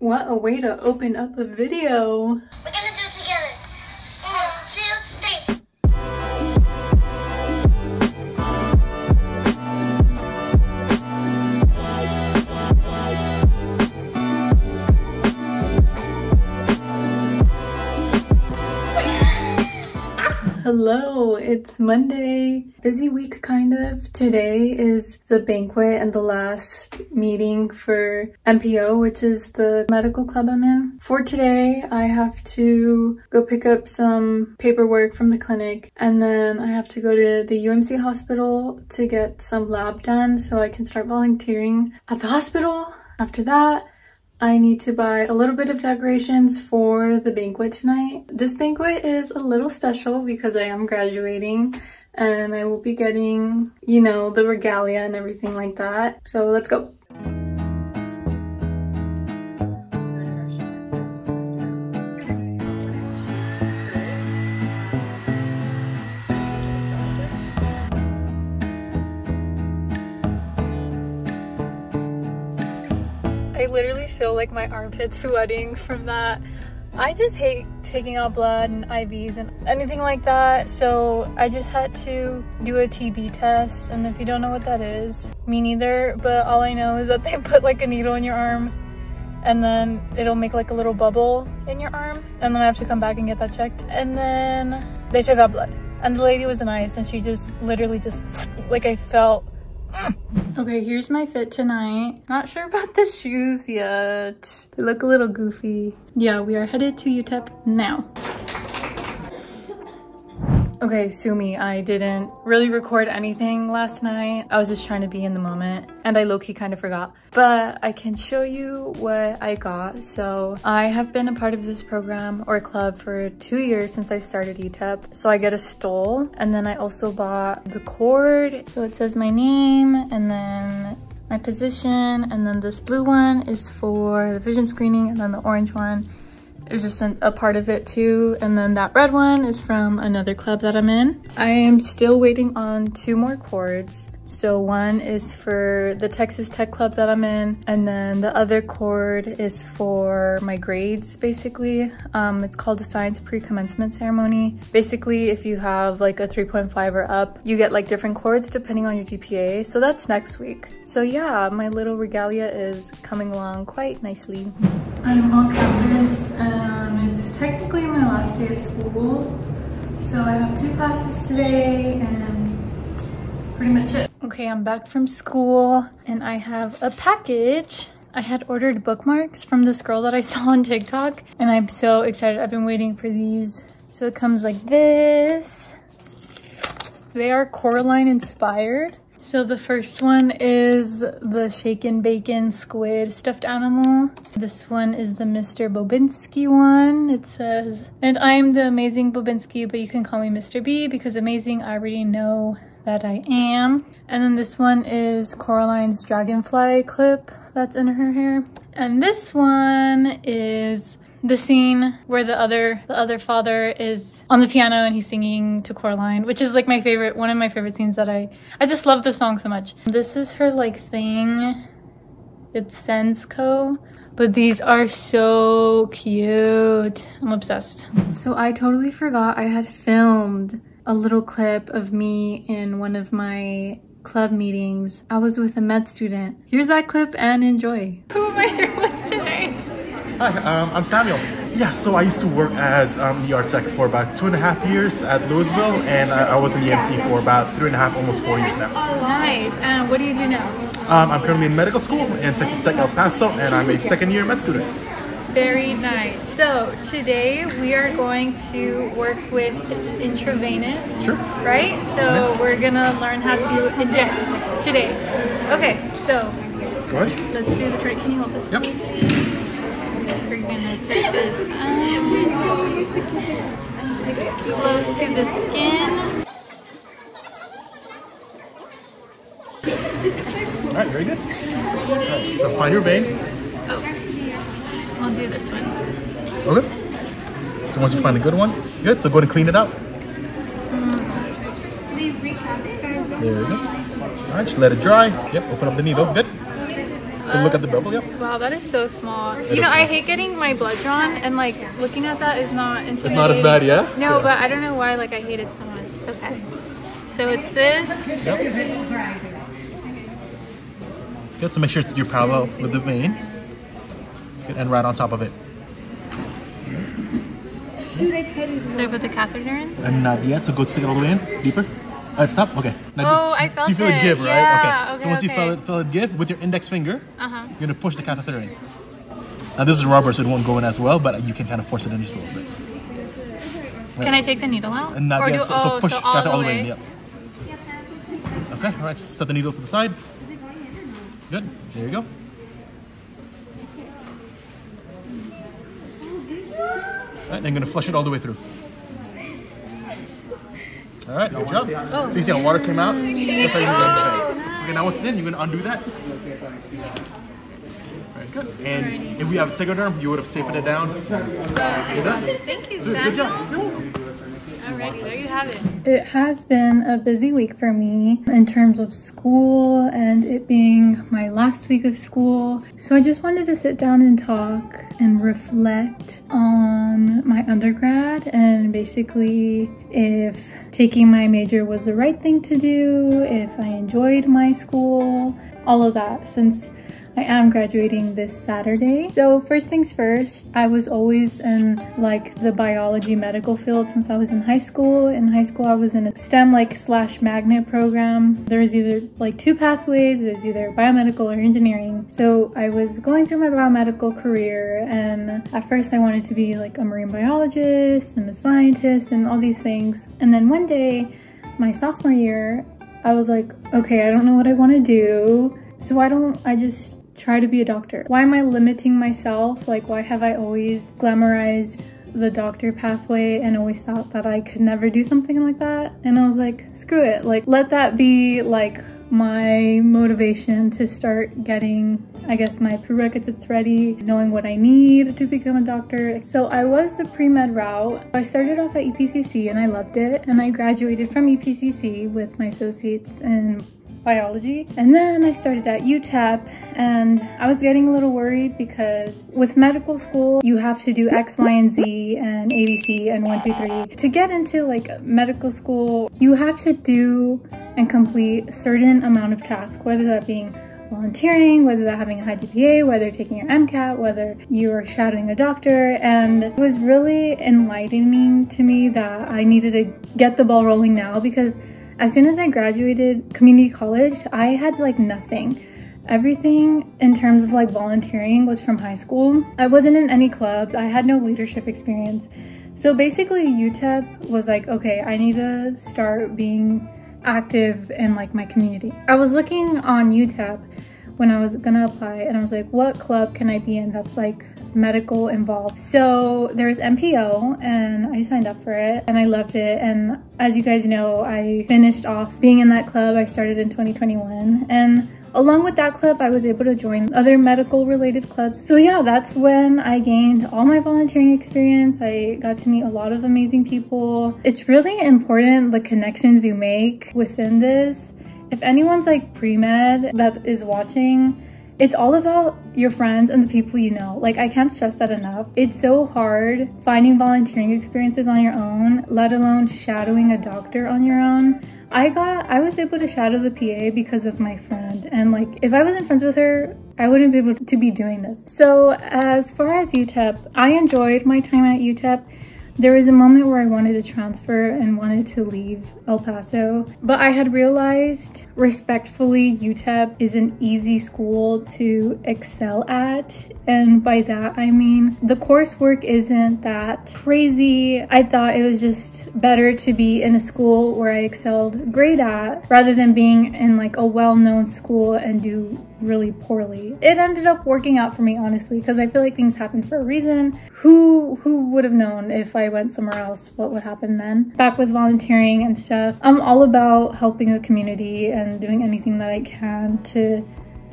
What a way to open up a video. We're gonna do it together. 1, 2, 3. Hello, it's Monday. Busy week kind of. Today is the banquet and the last meeting for MPO, which is the medical club I'm in. For today, I have to go pick up some paperwork from the clinic, and then I have to go to the UMC hospital to get some lab done so I can start volunteering at the hospital. After that, I need to buy a little bit of decorations for the banquet tonight. This banquet is a little special because I am graduating and I will be getting, you know, the regalia and everything like that. So let's go. I literally feel like my armpit's sweating from that. I just hate taking out blood and IVs and anything like that. So I just had to do a TB test. And if you don't know what that is, me neither. But all I know is that they put like a needle in your arm and then it'll make like a little bubble in your arm. And then I have to come back and get that checked. And then they took out blood. And the lady was nice and she just literally just like I felt. Okay, here's my fit tonight. Not sure about the shoes yet. They look a little goofy. Yeah, we are headed to UTEP now. Okay, sue me. I didn't really record anything last night. I was just trying to be in the moment and I low-key kind of forgot. But I can show you what I got. So I have been a part of this program or club for 2 years since I started UTEP. So I get a stole and then I also bought the cord. So it says my name and then my position, and then this blue one is for the vision screening, and then the orange one is just a part of it too, and then that red one is from another club that I'm in. I am still waiting on 2 more cords. So one is for the Texas Tech Club that I'm in, and then the other cord is for my grades, basically. It's called a Science Pre-Commencement Ceremony. Basically, if you have like a 3.5 or up, you get like different cords depending on your GPA. So that's next week. So yeah, my little regalia is coming along quite nicely. I'm on campus and it's technically my last day of school. So I have 2 classes today and pretty much it. Okay, I'm back from school and I have a package. I had ordered bookmarks from this girl that I saw on TikTok and I'm so excited. I've been waiting for these. So it comes like this. They are Coraline inspired. So the first one is the shaken bacon squid stuffed animal. This one is the Mr. Bobinski one. It says, and I am the amazing Bobinski, but you can call me Mr. B because amazing, I already know that I am. And then this one is Coraline's dragonfly clip that's in her hair. And this one is the scene where the other father is on the piano and he's singing to Coraline, which is like my favorite, one of my favorite scenes that I just love the song so much. This is her like thing. It's Sensco. But these are so cute. I'm obsessed. So I totally forgot I had filmed a little clip of me in one of my club meetings. I was with a med student. Here's that clip and enjoy. Who am I here with today? Hi, I'm Samuel. Yeah, so I used to work as ER tech for about 2.5 years at Louisville, and I was in EMT for about 3.5, almost 4 years now. Nice. And what do you do now? I'm currently in medical school in Texas Tech El Paso, and I'm a 2nd-year med student. Very nice. So today we are going to work with intravenous, Sure. right? So we're gonna learn how to inject today. Okay, so Go ahead. let's do the trick. Can you hold this? Yep. We're gonna fit this close to the skin. All right, very good. All right, so find your vein. Oh, I'll do this one. Okay. So once you find a good one, good. So go ahead and clean it out. There we go. All right, just let it dry. Yep, open up the needle. Good. So look at the bevel, yep. Wow, that is so small. You know, I hate getting my blood drawn, and like looking at that is not intimidating. It's not as bad, yeah? No, but I don't know why like I hate it so much. Okay. So it's this. Yep. Good, so make sure it's your parallel with the vein. Good, and right on top of it. Do I put the catheter in? And not yet, so go stick it all the way in, deeper. Stop, okay. Now, I felt it. You feel it give, right? Yeah, okay. So once you feel it give, with your index finger, you're gonna push the catheter in. Now this is rubber, so it won't go in as well, but you can kind of force it in just a little bit. Can I take the needle out? And not yet, so push catheter all the way in, yep. Okay, all right, set the needle to the side. Good, there you go. All right, then I'm gonna flush it all the way through. All right, good job. Oh. So you see how water came out? That's how you get it. Okay, now once it's in, you're gonna undo that. Very good. And if we have tegaderm, you would have tapered it down. Thank you, Sam. Good job. Alrighty, there you have it. It has been a busy week for me in terms of school and it being my last week of school. So I just wanted to sit down and talk and reflect on my undergrad and basically if taking my major was the right thing to do, if I enjoyed my school, all of that, since I am graduating this Saturday. So first things first, I was always in like the biology medical field since I was in high school. In high school, I was in a STEM / magnet program. There was either like two pathways. There's either biomedical or engineering. So I was going through my biomedical career and at first I wanted to be like a marine biologist and a scientist and all these things. And then one day, my sophomore year, I was like, okay, I don't know what I want to do. So why don't I just try to be a doctor? Why am I limiting myself? Like, why have I always glamorized the doctor pathway and always thought that I could never do something like that? And I was like, screw it. Like, let that be like my motivation to start getting, I guess, my prerequisites ready, knowing what I need to become a doctor. So I was the pre-med route. I started off at EPCC and I loved it. And I graduated from EPCC with my associates in biology. And then I started at UTEP and I was getting a little worried because with medical school, you have to do X, Y, and Z and ABC and 1, 2, 3. To get into like medical school, you have to do and complete a certain amount of tasks, whether that being volunteering, whether that having a high GPA, whether taking your MCAT, whether you're shadowing a doctor. And it was really enlightening to me that I needed to get the ball rolling now because as soon as I graduated community college, I had like nothing. Everything in terms of like volunteering was from high school. I wasn't in any clubs. I had no leadership experience. So basically UTEP was like, okay, I need to start being active in like my community. I was looking on UTEP when I was gonna apply and I was like, what club can I be in that's like medical involved? So there was MPO and I signed up for it and I loved it. And as you guys know, I finished off being in that club. I started in 2021 and along with that club, I was able to join other medical related clubs. So yeah, that's when I gained all my volunteering experience. I got to meet a lot of amazing people. It's really important the connections you make within this. If anyone's like pre-med that is watching, it's all about your friends and the people you know. Like, I can't stress that enough. It's so hard finding volunteering experiences on your own, let alone shadowing a doctor on your own. I was able to shadow the PA because of my friend. And like, if I wasn't friends with her, I wouldn't be able to be doing this. So as far as UTEP, I enjoyed my time at UTEP. There was a moment where I wanted to transfer and wanted to leave El Paso, but I had realized respectfully UTEP is an easy school to excel at. And by that, I mean the coursework isn't that crazy. I thought it was just better to be in a school where I excelled great at rather than being in like a well-known school and do really poorly. It ended up working out for me, honestly, because I feel like things happen for a reason. Who would have known if I went somewhere else what would happen then? Back with volunteering and stuff, I'm all about helping the community and doing anything that I can to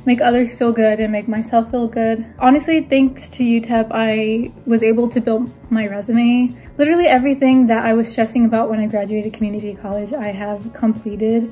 make others feel good and make myself feel good. Honestly, thanks to UTEP, I was able to build my resume. Literally everything that I was stressing about when I graduated community college, I have completed.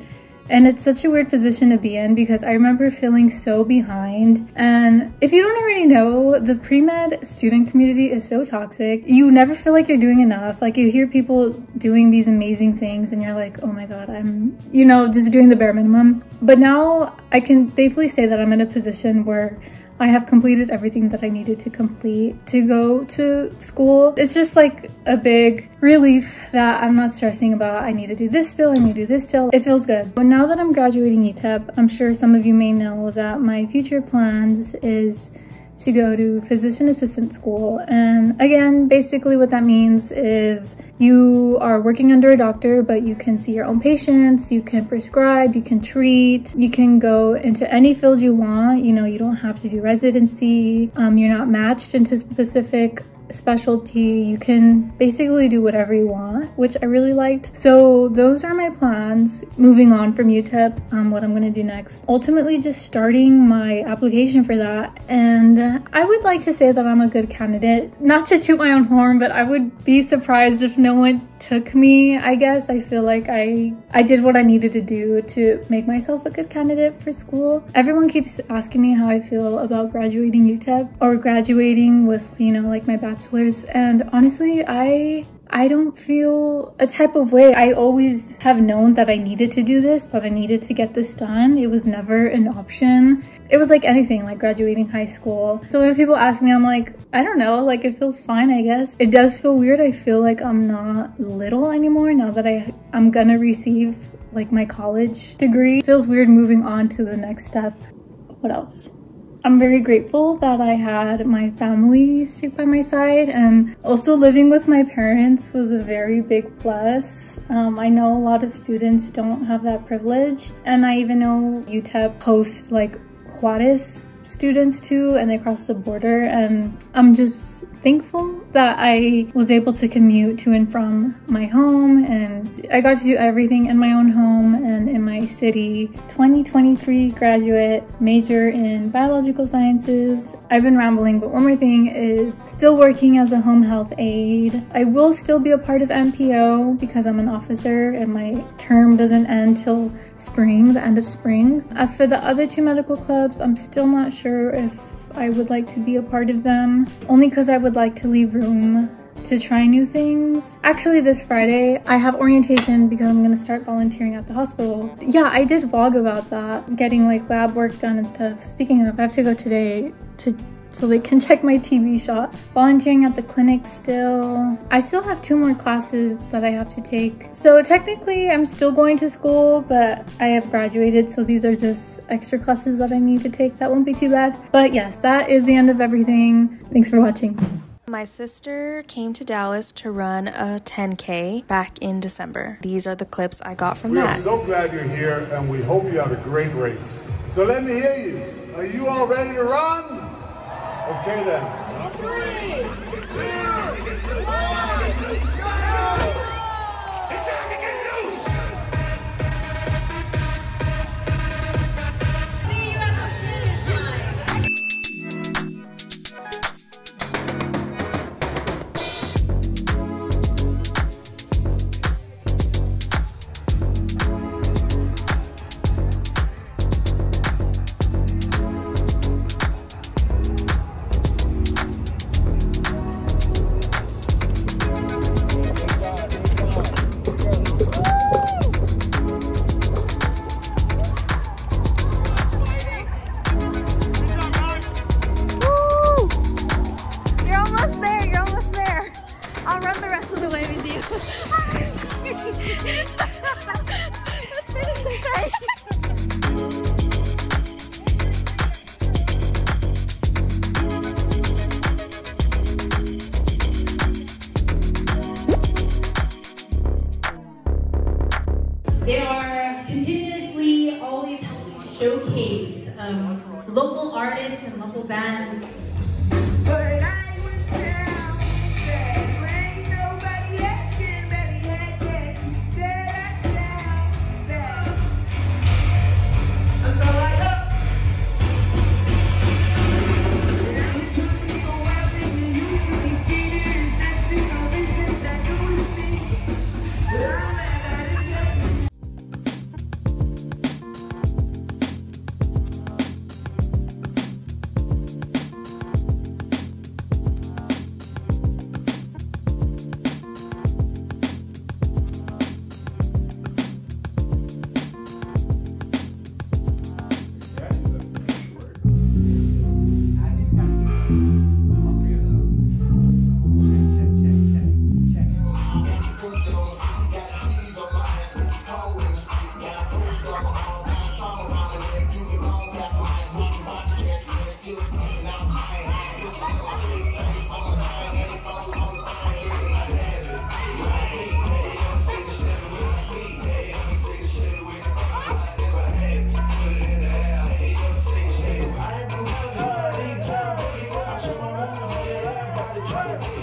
And it's such a weird position to be in because I remember feeling so behind. And if you don't already know, the pre-med student community is so toxic. You never feel like you're doing enough. Like you hear people doing these amazing things and you're like, oh my God, I'm, you know, just doing the bare minimum. But now I can safely say that I'm in a position where I have completed everything that I needed to complete to go to school. It's just like a big relief that I'm not stressing about, I need to do this still, I need to do this still. It feels good. But now that I'm graduating UTEP, I'm sure some of you may know that my future plans is to go to physician assistant school. And again, basically what that means is you are working under a doctor, but you can see your own patients, you can prescribe, you can treat, you can go into any field you want. You know, you don't have to do residency. You're not matched into specific specialty. You can basically do whatever you want, which I really liked. So those are my plans moving on from UTEP, what I'm gonna do next. Ultimately just starting my application for that. And I would like to say that I'm a good candidate. Not to toot my own horn, but I would be surprised if no one took me, I guess. I feel like I did what I needed to do to make myself a good candidate for school. Everyone keeps asking me how I feel about graduating UTEP or graduating with, you know, like my bachelor's. And honestly, I don't feel a type of way. I always have known that I needed to do this, that I needed to get this done. It was never an option. It was like anything, like graduating high school. So when people ask me, I'm like, I don't know, like it feels fine, I guess. It does feel weird. I feel like I'm not little anymore now that I'm gonna receive like my college degree. It feels weird moving on to the next step. What else? I'm very grateful that I had my family stick by my side, and also living with my parents was a very big plus. I know a lot of students don't have that privilege, and I even know UTEP hosts like Juarez students too, and they cross the border, and I'm just thankful that I was able to commute to and from my home, and I got to do everything in my own home and in my city. 2023 graduate, major in biological sciences. I've been rambling, but one more thing is still working as a home health aide. I will still be a part of MPO because I'm an officer and my term doesn't end till spring, the end of spring. As for the other two medical clubs, I'm still not sure if I would like to be a part of them, only because I would like to leave room to try new things. Actually, this Friday, I have orientation because I'm gonna start volunteering at the hospital. Yeah, I did vlog about that, getting like lab work done and stuff. Speaking of, I have to go today so they can check my TB shot. Volunteering at the clinic still. I still have 2 more classes that I have to take. So technically I'm still going to school, but I have graduated, so these are just extra classes that I need to take. That won't be too bad. But yes, that is the end of everything. Thanks for watching. My sister came to Dallas to run a 10K back in December. These are the clips I got from that. We're so glad you're here, and we hope you have a great race. So let me hear you. Are you all ready to run? Okay then. 3, 2, 1, go! It's time to get loose! See you at the finish line! They are continuously always helping showcase local artists and local bands. Hey!